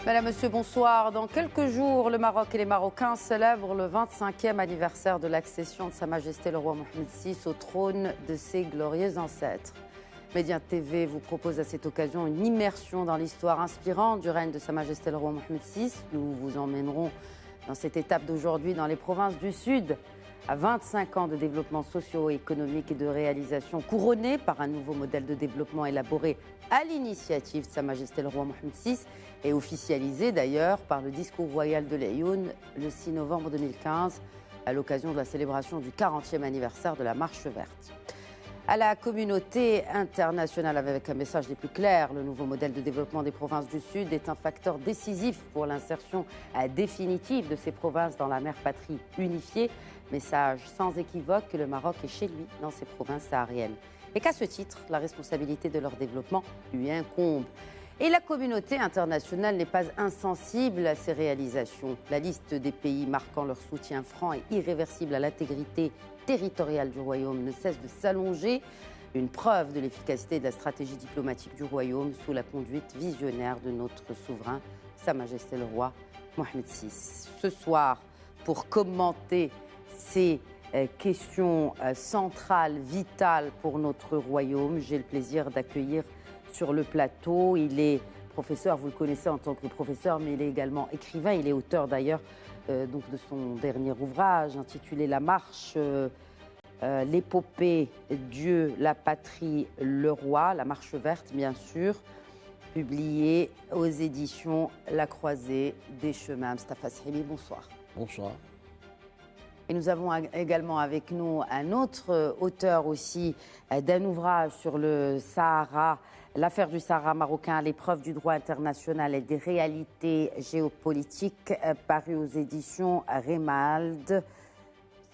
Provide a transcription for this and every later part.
Madame, Monsieur, bonsoir. Dans quelques jours, le Maroc et les Marocains célèbrent le 25e anniversaire de l'accession de Sa Majesté le roi Mohamed VI au trône de ses glorieux ancêtres. Média TV vous propose à cette occasion une immersion dans l'histoire inspirante du règne de Sa Majesté le roi Mohamed VI. Nous vous emmènerons dans cette étape d'aujourd'hui dans les provinces du Sud, à 25 ans de développement socio-économique et de réalisation couronné par un nouveau modèle de développement élaboré à l'initiative de Sa Majesté le roi Mohamed VI et officialisé d'ailleurs par le discours royal de l'Aïoun le 6 novembre 2015 à l'occasion de la célébration du 40e anniversaire de la Marche verte. À la communauté internationale avec un message des plus clairs, le nouveau modèle de développement des provinces du Sud est un facteur décisif pour l'insertion définitive de ces provinces dans la mère patrie unifiée. Message sans équivoque que le Maroc est chez lui dans ces provinces sahariennes. Et qu'à ce titre, la responsabilité de leur développement lui incombe. Et la communauté internationale n'est pas insensible à ces réalisations. La liste des pays marquant leur soutien franc et irréversible à l'intégrité territoriale du Royaume ne cesse de s'allonger. Une preuve de l'efficacité de la stratégie diplomatique du Royaume sous la conduite visionnaire de notre souverain, Sa Majesté le roi Mohamed VI. Ce soir, pour commenter ces questions centrales, vitales pour notre Royaume, j'ai le plaisir d'accueillir sur le plateau. Il est professeur, vous le connaissez en tant que professeur, mais il est également écrivain. Il est auteur d'ailleurs donc de son dernier ouvrage intitulé La Marche, l'épopée Dieu, la patrie, le roi, la Marche verte bien sûr, publié aux éditions La Croisée des Chemins. Mostafa Sahimi, bonsoir. Bonsoir. Et nous avons également avec nous un autre auteur aussi d'un ouvrage sur le Sahara, l'affaire du Sahara marocain à l'épreuve du droit international et des réalités géopolitiques, paru aux éditions Remald.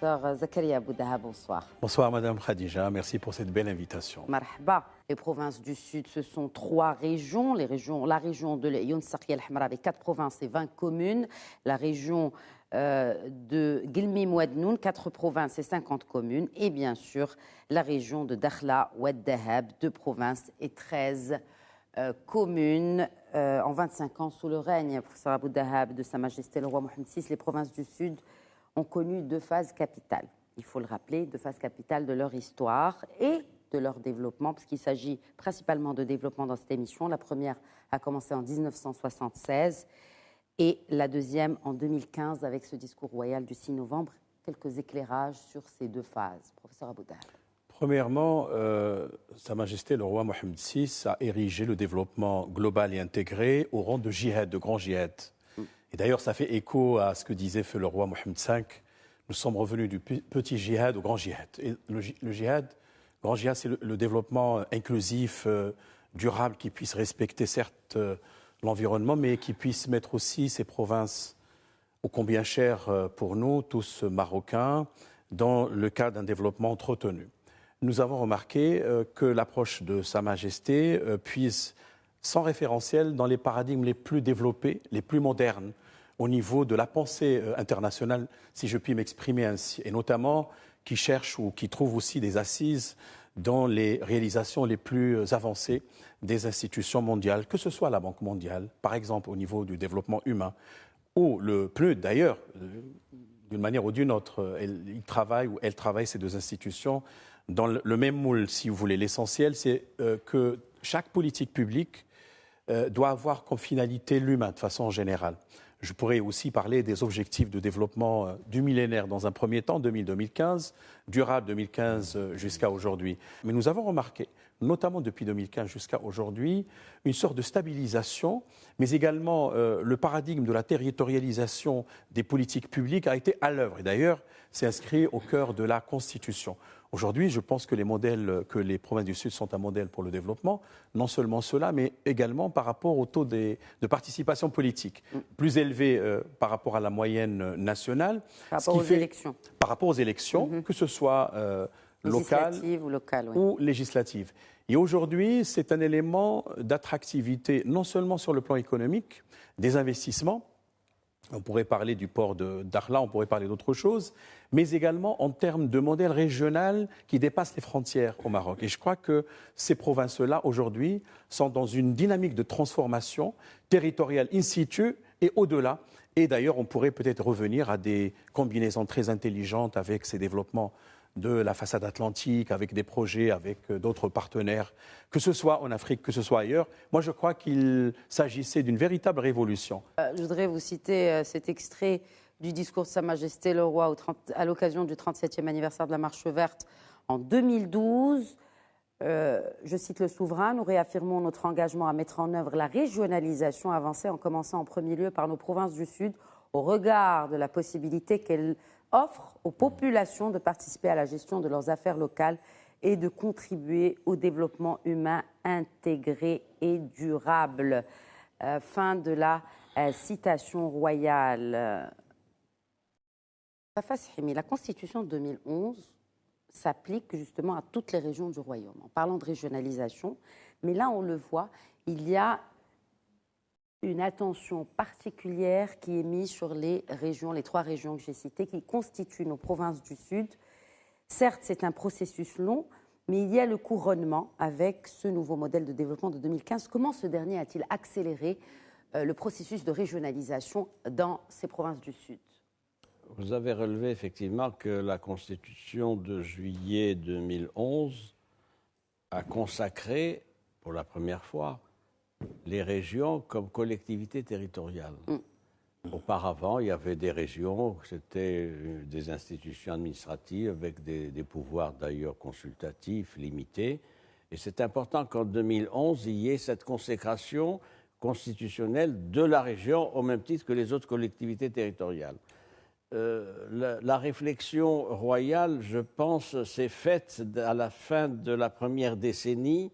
Sœur Zakaria Boudaha, bonsoir. Bonsoir Madame Khadija, merci pour cette belle invitation. Marhaba. Les provinces du Sud, ce sont 3 régions. La région de l'Aïoun Sarki al-Hamra avec 4 provinces et 20 communes. La région de Guilmi Mouadnoun, 4 provinces et 50 communes. Et bien sûr, la région de Dakhla Ouad Dahab, 2 provinces et 13 communes. En 25 ans, sous le règne, professeur Abou Dahab, de Sa Majesté le roi Mohamed VI, les provinces du Sud ont connu 2 phases capitales. Il faut le rappeler, 2 phases capitales de leur histoire et de leur développement, parce qu'il s'agit principalement de développement dans cette émission. La première a commencé en 1976 et la deuxième en 2015 avec ce discours royal du 6 novembre. Quelques éclairages sur ces 2 phases. Professeur Abou Dahab. Premièrement, Sa Majesté le roi Mohamed VI a érigé le développement global et intégré au rang de djihad, de grand djihad. Et d'ailleurs, ça fait écho à ce que disait feu le roi Mohamed V. Nous sommes revenus du petit djihad au grand djihad. Et le djihad, grand djihad, c'est le développement inclusif, durable, qui puisse respecter certes l'environnement, mais qui puisse mettre aussi ces provinces ô combien chères pour nous, tous Marocains, dans le cadre d'un développement entretenu. Nous avons remarqué que l'approche de Sa Majesté puise sans référentiel dans les paradigmes les plus développés, les plus modernes, au niveau de la pensée internationale, si je puis m'exprimer ainsi, et notamment qui cherche ou qui trouve aussi des assises dans les réalisations les plus avancées des institutions mondiales, que ce soit la Banque mondiale, par exemple au niveau du développement humain, ou le PNUD d'ailleurs, d'une manière ou d'une autre, il travaille ou elle travaille, ces 2 institutions, dans le même moule, si vous voulez. L'essentiel, c'est que chaque politique publique doit avoir comme finalité l'humain, de façon générale. Je pourrais aussi parler des objectifs de développement du millénaire dans un premier temps, 2000-2015, durable 2015 jusqu'à aujourd'hui. Mais nous avons remarqué, notamment depuis 2015 jusqu'à aujourd'hui, une sorte de stabilisation, mais également le paradigme de la territorialisation des politiques publiques a été à l'œuvre. Et d'ailleurs, c'est inscrit au cœur de la Constitution. Aujourd'hui, je pense que les provinces du Sud sont un modèle pour le développement. Non seulement cela, mais également par rapport au taux de participation politique, plus élevé par rapport à la moyenne nationale. Par rapport aux élections. Par rapport aux élections, que ce soit locales ou législatives. Et aujourd'hui, c'est un élément d'attractivité, non seulement sur le plan économique, des investissements, On pourrait parler du port de Dakhla, on pourrait parler d'autre chose, mais également en termes de modèle régional qui dépasse les frontières au Maroc. Et je crois que ces provinces-là, aujourd'hui, sont dans une dynamique de transformation territoriale in situ et au-delà. Et d'ailleurs, on pourrait peut-être revenir à des combinaisons très intelligentes avec ces développements de la façade atlantique, avec des projets, avec d'autres partenaires, que ce soit en Afrique, que ce soit ailleurs. Moi, je crois qu'il s'agissait d'une véritable révolution. Je voudrais vous citer cet extrait du discours de Sa Majesté le Roi à l'occasion du 37e anniversaire de la Marche verte en 2012. Je cite le souverain, nous réaffirmons notre engagement à mettre en œuvre la régionalisation avancée en commençant en premier lieu par nos provinces du Sud au regard de la possibilité qu'elles offrent aux populations de participer à la gestion de leurs affaires locales et de contribuer au développement humain intégré et durable. Fin de la citation royale. La Constitution de 2011 s'applique justement à toutes les régions du royaume, en parlant de régionalisation. Mais là, on le voit, il y a une attention particulière qui est mise sur les régions, les 3 régions que j'ai citées, qui constituent nos provinces du Sud. Certes, c'est un processus long, mais il y a le couronnement avec ce nouveau modèle de développement de 2015. Comment ce dernier a-t-il accéléré le processus de régionalisation dans ces provinces du Sud ? Vous avez relevé effectivement que la Constitution de juillet 2011 a consacré, pour la première fois, les régions comme collectivités territoriales. Auparavant, il y avait des régions, c'était des institutions administratives avec des pouvoirs d'ailleurs consultatifs limités. Et c'est important qu'en 2011, il y ait cette consécration constitutionnelle de la région au même titre que les autres collectivités territoriales. La réflexion royale, je pense, s'est faite à la fin de la première décennie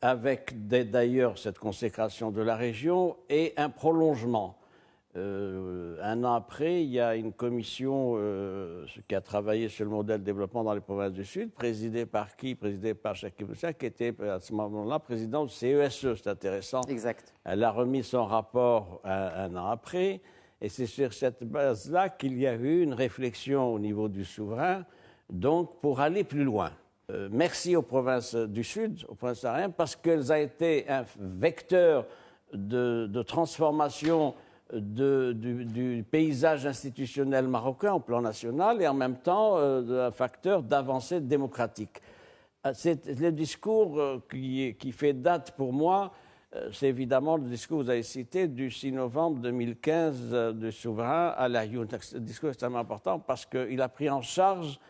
avec d'ailleurs cette consécration de la région et un prolongement. Un an après, il y a une commission qui a travaillé sur le modèle de développement dans les provinces du Sud, présidée par qui? Présidée par Chakib Moussa, qui était à ce moment-là président du CESE. C'est intéressant. Exact. Elle a remis son rapport un an après. Et c'est sur cette base-là qu'il y a eu une réflexion au niveau du souverain, donc pour aller plus loin. Merci aux provinces du Sud, aux provinces sahariennes, parce qu'elles ont été un vecteur de transformation du paysage institutionnel marocain au plan national et en même temps un facteur d'avancée démocratique. C'est le discours qui fait date pour moi. C'est évidemment le discours que vous avez cité du 6 novembre 2015 du souverain à la Youn. C'est un discours extrêmement important parce qu'il a pris en charge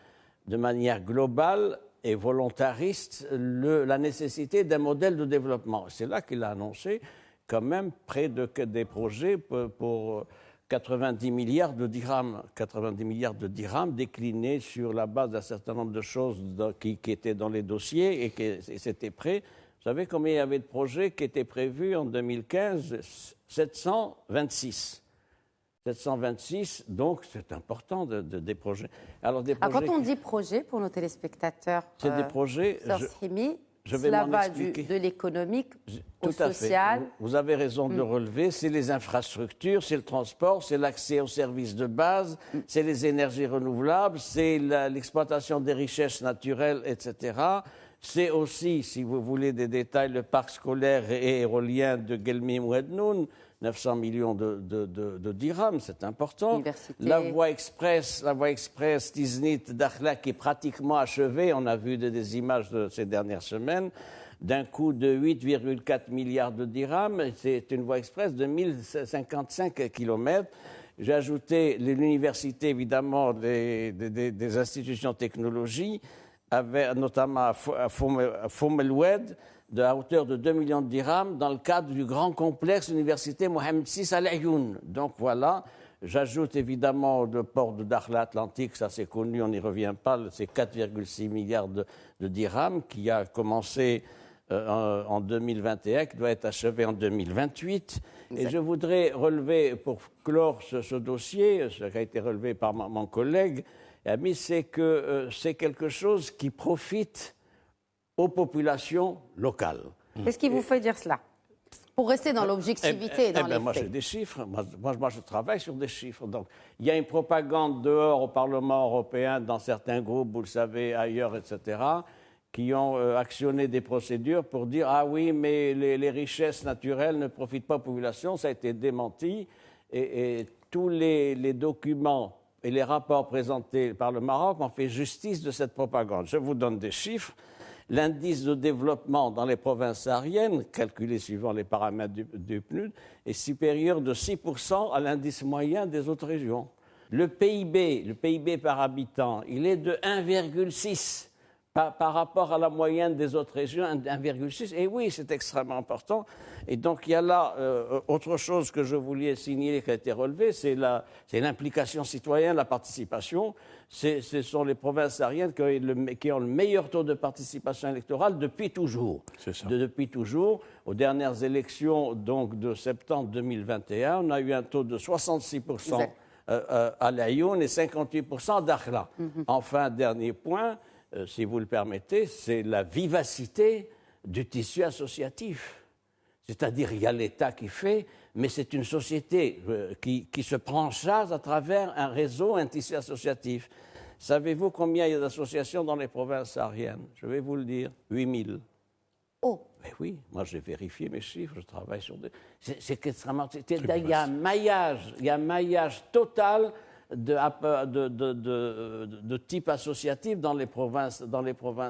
de manière globale et volontariste la nécessité d'un modèle de développement. C'est là qu'il a annoncé quand même près de des projets pour 90 milliards de dirhams. 90 milliards de dirhams déclinés sur la base d'un certain nombre de choses qui étaient dans les dossiers et c'était prêt. Vous savez combien il y avait de projets qui étaient prévus en 2015 ? 726. 726, donc c'est important des projets. Alors, quand on dit projet, pour nos téléspectateurs, c'est des projets. Cela va de l'économique au social. Vous avez raison de le relever. C'est les infrastructures, c'est le transport, c'est l'accès aux services de base, c'est les énergies renouvelables, c'est l'exploitation des richesses naturelles, etc. C'est aussi, si vous voulez des détails, le parc scolaire et éolien de Guelmim Ouednoun, 900 millions de dirhams, c'est important. Université. La voie express Tiznit-Dakhla qui est pratiquement achevée, on a vu des images de ces dernières semaines, d'un coût de 8,4 milliards de dirhams. C'est une voie express de 1055 kilomètres. J'ai ajouté l'université, évidemment, des institutions de technologie, notamment à Foum-El-Oued, de la hauteur de 2 millions de dirhams dans le cadre du grand complexe université Mohamed VI à l'Ayoun. Donc voilà, j'ajoute évidemment le port de Dakhla Atlantique, ça c'est connu, on n'y revient pas, c'est 4,6 milliards de dirhams qui a commencé en 2021, qui doit être achevé en 2028. Exact. Et je voudrais relever, pour clore ce dossier, ce qui a été relevé par mon collègue, c'est que c'est quelque chose qui profite aux populations locales. Qu'est-ce qui vous fait dire cela ? Pour rester dans l'objectivité, dans les moi, faits. j'ai des chiffres. Moi, je travaille sur des chiffres. Donc, il y a une propagande dehors au Parlement européen, dans certains groupes, vous le savez, ailleurs, etc., qui ont actionné des procédures pour dire « Ah oui, mais les richesses naturelles ne profitent pas aux populations ». Ça a été démenti. Et tous les documents et les rapports présentés par le Maroc ont fait justice de cette propagande. Je vous donne des chiffres. L'indice de développement dans les provinces sahariennes, calculé suivant les paramètres du PNUD, est supérieur de 6% à l'indice moyen des autres régions. Le PIB par habitant, il est de 1,6 par rapport à la moyenne des autres régions, 1,6. Et oui, c'est extrêmement important. Et donc, il y a là autre chose que je voulais signaler qui a été relevée, c'est l'implication citoyenne, la participation. Ce sont les provinces sahariennes qui ont le meilleur taux de participation électorale depuis toujours. C'est ça. Depuis toujours. Aux dernières élections donc, de septembre 2021, on a eu un taux de 66% à l'Aïoun et 58% à Dakhla. Enfin, dernier point, si vous le permettez, c'est la vivacité du tissu associatif. C'est-à-dire, il y a l'État qui fait, mais c'est une société qui se prend en charge à travers un réseau, un tissu associatif. Savez-vous combien il y a d'associations dans les provinces sahariennes? Je vais vous le dire, 8000. Oh. Mais oui, moi j'ai vérifié mes chiffres, je travaille sur des... C'est extrêmement... Il y a un maillage total de type associatif dans les provinces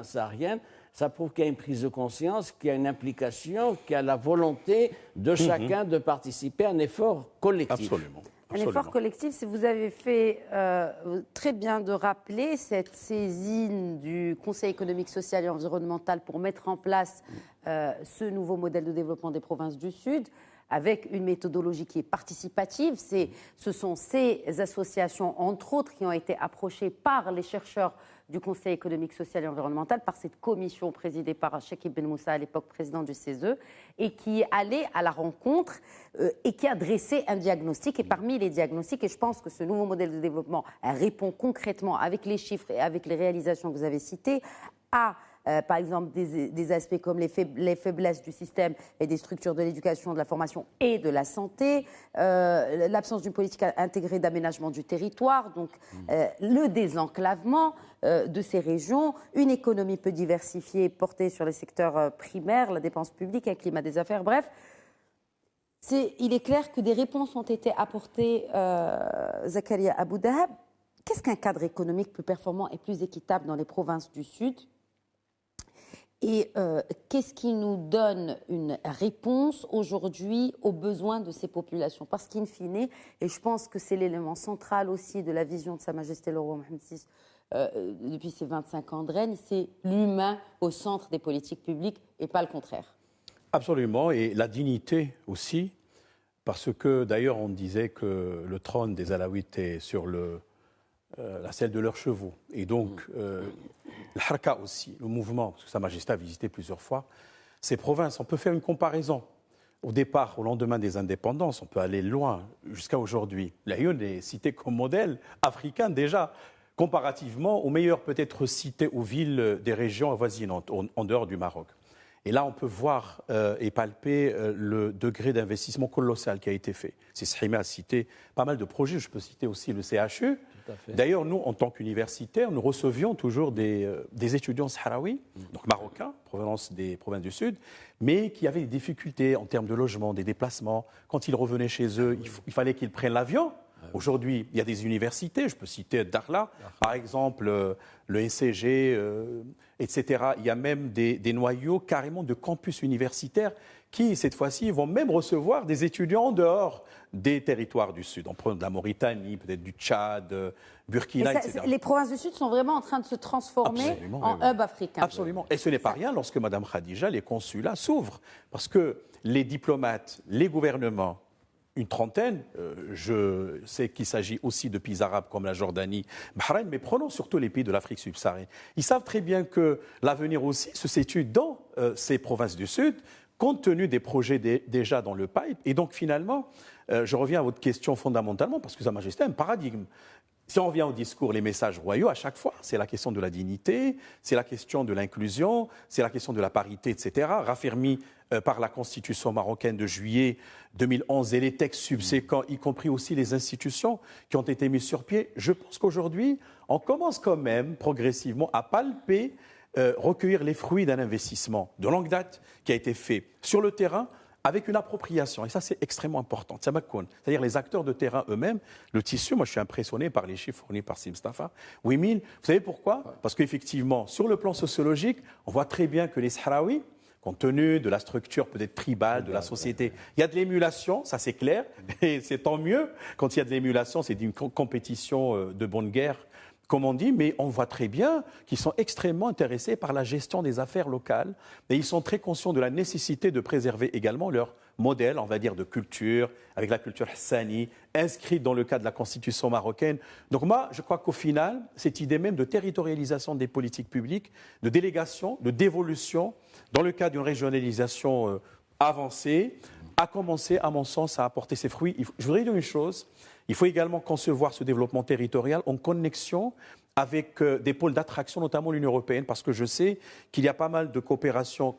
sahariennes. Ça prouve qu'il y a une prise de conscience, qu'il y a une implication, qu'il y a la volonté de chacun de participer à un effort collectif. Absolument. Un effort collectif, si vous avez fait très bien de rappeler cette saisine du Conseil économique, social et environnemental pour mettre en place ce nouveau modèle de développement des provinces du Sud, avec une méthodologie qui est participative. Ce sont ces associations, entre autres, qui ont été approchées par les chercheurs du Conseil économique, social et environnemental, par cette commission présidée par Cheikh Ibn Moussa, à l'époque président du CESE, et qui est allée à la rencontre et qui a dressé un diagnostic. Et parmi les diagnostics, et je pense que ce nouveau modèle de développement répond concrètement, avec les chiffres et avec les réalisations que vous avez citées, à par exemple des aspects comme les faiblesses du système et des structures de l'éducation, de la formation et de la santé, l'absence d'une politique intégrée d'aménagement du territoire, donc le désenclavement de ces régions, une économie peu diversifiée portée sur les secteurs primaires, la dépense publique, un climat des affaires, bref. Il est clair que des réponses ont été apportées, Zakaria Abou Dahab. Qu'est-ce qu'un cadre économique plus performant et plus équitable dans les provinces du Sud ? Et qu'est-ce qui nous donne une réponse aujourd'hui aux besoins de ces populations? Parce qu'in fine, et je pense que c'est l'élément central aussi de la vision de Sa Majesté le Roi Mohammed VI depuis ses 25 ans de règne, c'est l'humain au centre des politiques publiques et pas le contraire. Absolument, et la dignité aussi, parce que d'ailleurs on disait que le trône des Alaouites est sur la selle de leurs chevaux. Et donc, le Harka aussi, le mouvement, parce que Sa Majesté a visité plusieurs fois ces provinces. On peut faire une comparaison. Au départ, au lendemain des indépendances, on peut aller loin, jusqu'à aujourd'hui. L'Aïoun est cité comme modèle africain déjà, comparativement aux meilleures peut-être cités aux villes des régions avoisinantes, en dehors du Maroc. Et là, on peut voir et palper le degré d'investissement colossal qui a été fait. Sihima a cité pas mal de projets, je peux citer aussi le CHU. D'ailleurs, nous, en tant qu'universitaires, nous recevions toujours des étudiants sahraouis, donc marocains, provenance des provinces du Sud, mais qui avaient des difficultés en termes de logement, des déplacements. Quand ils revenaient chez eux, il fallait qu'ils prennent l'avion. Aujourd'hui, il y a des universités, je peux citer Dakhla, par exemple, le SCG, etc. Il y a même des noyaux carrément de campus universitaires qui, cette fois-ci, vont même recevoir des étudiants en dehors des territoires du Sud. On prend de la Mauritanie, peut-être du Tchad, Burkina, etc. Les provinces du Sud sont vraiment en train de se transformer en hub africain. Absolument. Et ce n'est pas rien lorsque Mme Khadija, les consulats s'ouvrent. Parce que les diplomates, les gouvernements, une trentaine, je sais qu'il s'agit aussi de pays arabes comme la Jordanie, Bahreïn, mais prenons surtout les pays de l'Afrique subsaharienne. Ils savent très bien que l'avenir aussi se situe dans ces provinces du Sud, compte tenu des projets déjà dans le pipe. Et donc finalement, je reviens à votre question fondamentalement, parce que Sa Majesté a un paradigme. Si on revient au discours, les messages royaux, à chaque fois, c'est la question de la dignité, c'est la question de l'inclusion, c'est la question de la parité, etc., raffermi par la Constitution marocaine de juillet 2011 et les textes subséquents, y compris aussi les institutions qui ont été mises sur pied. Je pense qu'aujourd'hui, on commence quand même progressivement à palper, recueillir les fruits d'un investissement de longue date qui a été fait sur le terrain, avec une appropriation. Et ça, c'est extrêmement important. C'est-à-dire les acteurs de terrain eux-mêmes, le tissu, moi je suis impressionné par les chiffres fournis par Sim Stafa. 8000, vous savez pourquoi? Parce qu'effectivement, sur le plan sociologique, on voit très bien que les Sahraouis, compte tenu de la structure peut-être tribale de la société, il y a de l'émulation, ça c'est clair, et c'est tant mieux. Quand il y a de l'émulation, c'est une compétition de bonne guerre, comme on dit, mais on voit très bien qu'ils sont extrêmement intéressés par la gestion des affaires locales et ils sont très conscients de la nécessité de préserver également leur modèle, on va dire, de culture, avec la culture hassani, inscrite dans le cadre de la Constitution marocaine. Donc moi, je crois qu'au final, cette idée même de territorialisation des politiques publiques, de délégation, de dévolution, dans le cadre d'une régionalisation avancée, a commencé, à mon sens, à apporter ses fruits. Je voudrais dire une chose, il faut également concevoir ce développement territorial en connexion avec des pôles d'attraction, notamment l'Union européenne, parce que je sais qu'il y a pas mal de coopération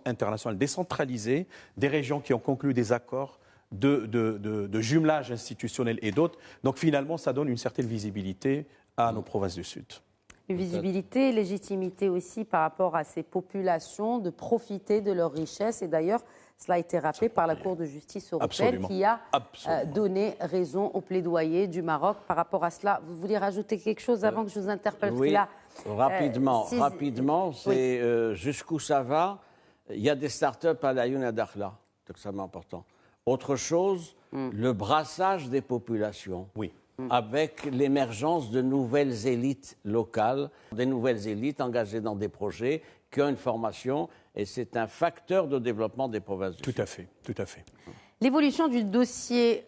internationale décentralisée, des régions qui ont conclu des accords de jumelage institutionnel et d'autres. Donc finalement, ça donne une certaine visibilité à nos provinces du Sud. Une visibilité, légitimité aussi par rapport à ces populations de profiter de leurs richesses. Et d'ailleurs, cela a été rappelé par la Cour de justice européenne qui a donné raison au plaidoyer du Maroc par rapport à cela. Vous vouliez rajouter quelque chose avant que je vous interpelle? Oui, rapidement, c'est jusqu'où ça va. Il y a des start-up à la Youna Dakhla, c'est extrêmement important. Autre chose, le brassage des populations. Oui. Avec l'émergence de nouvelles élites locales, des nouvelles élites engagées dans des projets qui ont une formation, et c'est un facteur de développement des provinces. Tout à fait, tout à fait. L'évolution du dossier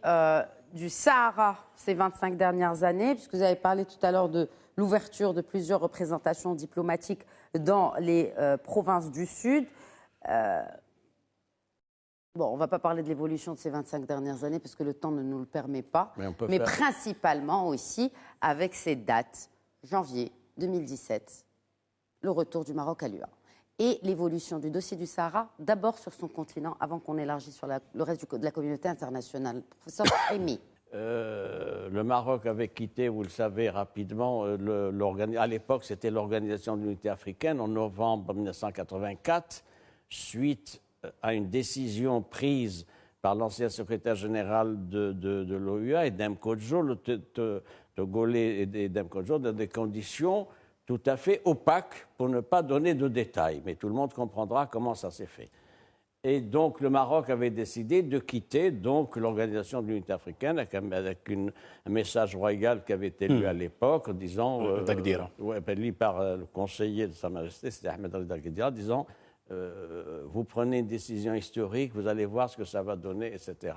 du Sahara ces 25 dernières années, puisque vous avez parlé tout à l'heure de l'ouverture de plusieurs représentations diplomatiques dans les provinces du Sud. Bon, on ne va pas parler de l'évolution de ces 25 dernières années parce que le temps ne nous le permet pas, mais principalement aussi avec ces dates, janvier 2017, le retour du Maroc à l'UA et l'évolution du dossier du Sahara, d'abord sur son continent, avant qu'on élargisse sur le reste de la communauté internationale. Professeur Rémy. Le Maroc avait quitté, vous le savez rapidement, à l'époque c'était l'Organisation de l'Unité africaine en novembre 1984, suite à une décision prise par l'ancien secrétaire général de l'OUA, Edem Kodjo, le Togolais Edem Kodjo, dans des conditions tout à fait opaques, pour ne pas donner de détails. Mais tout le monde comprendra comment ça s'est fait. Et donc, le Maroc avait décidé de quitter l'Organisation de l'Unité africaine avec un message royal qui avait été lu à l'époque, disant, lu par le conseiller de Sa Majesté, c'était Ahmed Al-Dagdira, disant vous prenez une décision historique, vous allez voir ce que ça va donner, etc.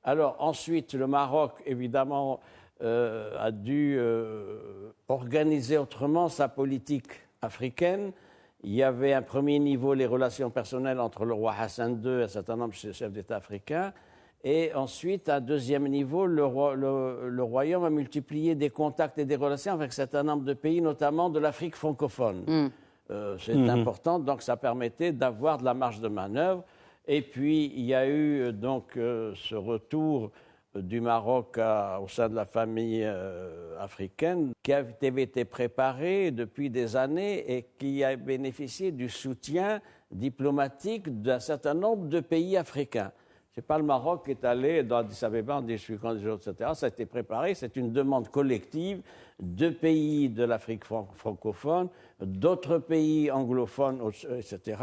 Alors ensuite, le Maroc, évidemment, a dû organiser autrement sa politique africaine. Il y avait un premier niveau, les relations personnelles entre le roi Hassan II et un certain nombre de chefs d'État africains. Et ensuite, à deuxième niveau, le royaume a multiplié des contacts et des relations avec un certain nombre de pays, notamment de l'Afrique francophone. C'est important, donc ça permettait d'avoir de la marge de manœuvre. Et puis, il y a eu donc ce retour du Maroc au sein de la famille africaine qui avait été préparé depuis des années et qui a bénéficié du soutien diplomatique d'un certain nombre de pays africains. Ce n'est pas le Maroc qui est allé dans Addis Abeba en disant je suis candidat, etc. Ça a été préparé, c'est une demande collective de pays de l'Afrique francophone, d'autres pays anglophones, etc.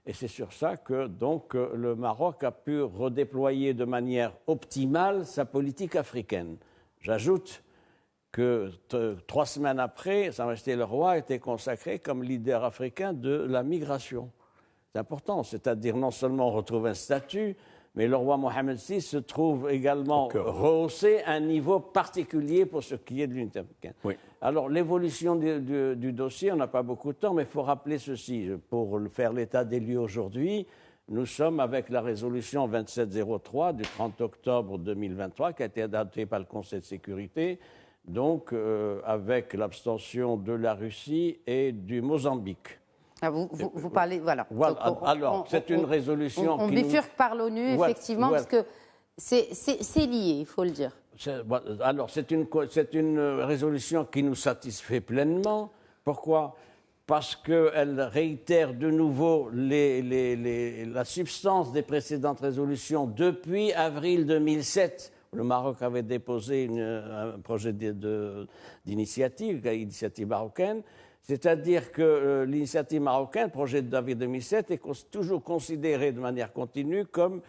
Et c'est sur ça que donc, le Maroc a pu redéployer de manière optimale sa politique africaine. J'ajoute que 3 semaines après, Sa Majesté le Roi a été consacré comme leader africain de la migration. C'est important, c'est-à-dire non seulement on retrouve un statut, mais le roi Mohamed VI se trouve également rehaussé à un niveau particulier pour ce qui est de l'unité africaine. Oui. Alors, l'évolution du dossier, on n'a pas beaucoup de temps, mais il faut rappeler ceci. Pour faire l'état des lieux aujourd'hui, nous sommes avec la résolution 2703 du 30 octobre 2023, qui a été adoptée par le Conseil de sécurité. donc avec l'abstention de la Russie et du Mozambique. Ah, vous parlez, voilà. Voilà. Donc, alors, c'est une résolution on bifurque par l'ONU, effectivement, parce que c'est lié, il faut le dire. Alors, c'est une résolution qui nous satisfait pleinement. Pourquoi ? Parce qu'elle réitère de nouveau la substance des précédentes résolutions depuis avril 2007. Le Maroc avait déposé un projet d'initiative marocaine. C'est-à-dire que l'initiative marocaine, le projet d'avril 2007, est toujours considéré de manière continue comme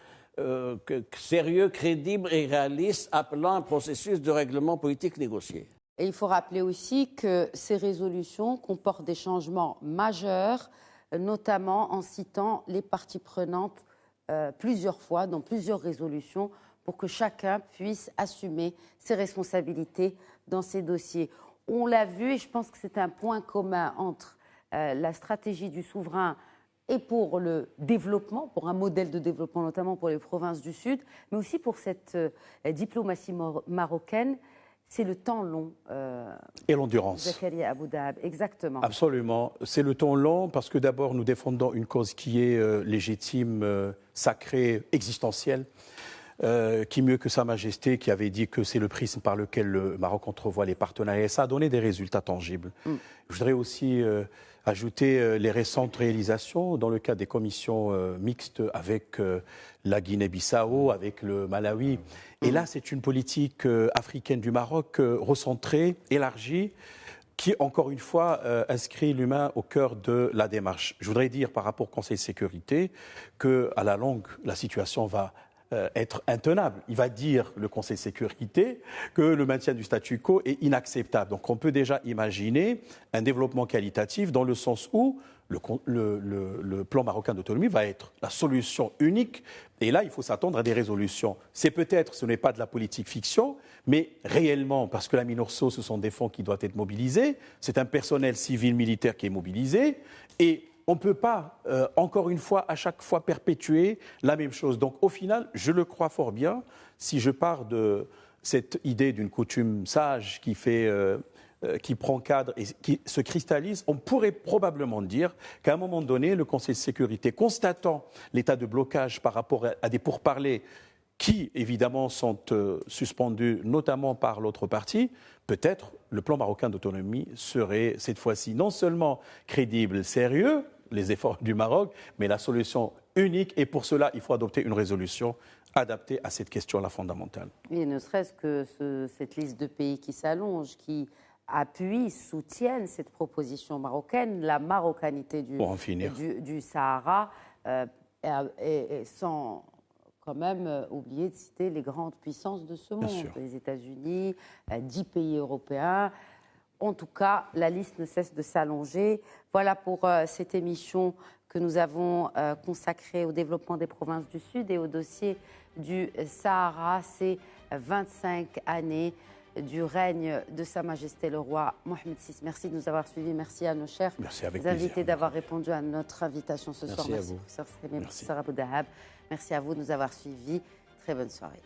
sérieux, crédible et réaliste, appelant un processus de règlement politique négocié. Et il faut rappeler aussi que ces résolutions comportent des changements majeurs, notamment en citant les parties prenantes plusieurs fois dans plusieurs résolutions pour que chacun puisse assumer ses responsabilités dans ces dossiers. On l'a vu et je pense que c'est un point commun entre la stratégie du souverain et pour le développement, pour un modèle de développement notamment pour les provinces du Sud, mais aussi pour cette diplomatie marocaine. C'est le temps long. Et l'endurance. Zakaria Aboudahab, exactement. Absolument. C'est le temps long parce que d'abord, nous défendons une cause qui est légitime, sacrée, existentielle. Qui mieux que Sa Majesté qui avait dit que c'est le prisme par lequel le Maroc entrevoit les partenariats. Et ça a donné des résultats tangibles. Je voudrais aussi ajouter les récentes réalisations dans le cadre des commissions mixtes avec la Guinée-Bissau, avec le Malawi. Et là, c'est une politique africaine du Maroc recentrée, élargie, qui, encore une fois, inscrit l'humain au cœur de la démarche. Je voudrais dire, par rapport au Conseil de sécurité, qu'à la longue, la situation va être intenable. Il va dire, le Conseil de sécurité, que le maintien du statu quo est inacceptable. Donc on peut déjà imaginer un développement qualitatif dans le sens où le plan marocain d'autonomie va être la solution unique. Et là, il faut s'attendre à des résolutions. Ce n'est pas de la politique fiction, mais réellement, parce que la MINURSO, ce sont des fonds qui doivent être mobilisés. C'est un personnel civil militaire qui est mobilisé. Et on ne peut pas, encore une fois, à chaque fois perpétuer la même chose. Donc, au final, je le crois fort bien, si je pars de cette idée d'une coutume sage qui prend cadre et qui se cristallise, on pourrait probablement dire qu'à un moment donné, le Conseil de sécurité, constatant l'état de blocage par rapport à des pourparlers qui, évidemment, sont suspendus, notamment par l'autre partie, peut-être le plan marocain d'autonomie serait, cette fois-ci, non seulement crédible, sérieux, les efforts du Maroc, mais la solution unique. Et pour cela, il faut adopter une résolution adaptée à cette question-là fondamentale. Et ne serait-ce que cette liste de pays qui s'allonge, qui appuient, soutiennent cette proposition marocaine, la marocanité du Sahara, et sans quand même oublier de citer les grandes puissances de ce monde, les États-Unis, 10 pays européens. En tout cas, la liste ne cesse de s'allonger. Voilà pour cette émission que nous avons consacrée au développement des provinces du Sud et au dossier du Sahara. Ces 25 années du règne de Sa Majesté le roi Mohamed VI. Merci de nous avoir suivis. Merci à nos chers invités d'avoir répondu à notre invitation ce soir. Merci à vous. Professeur Slimé, professeur Aboudahab. Merci à vous de nous avoir suivis. Très bonne soirée.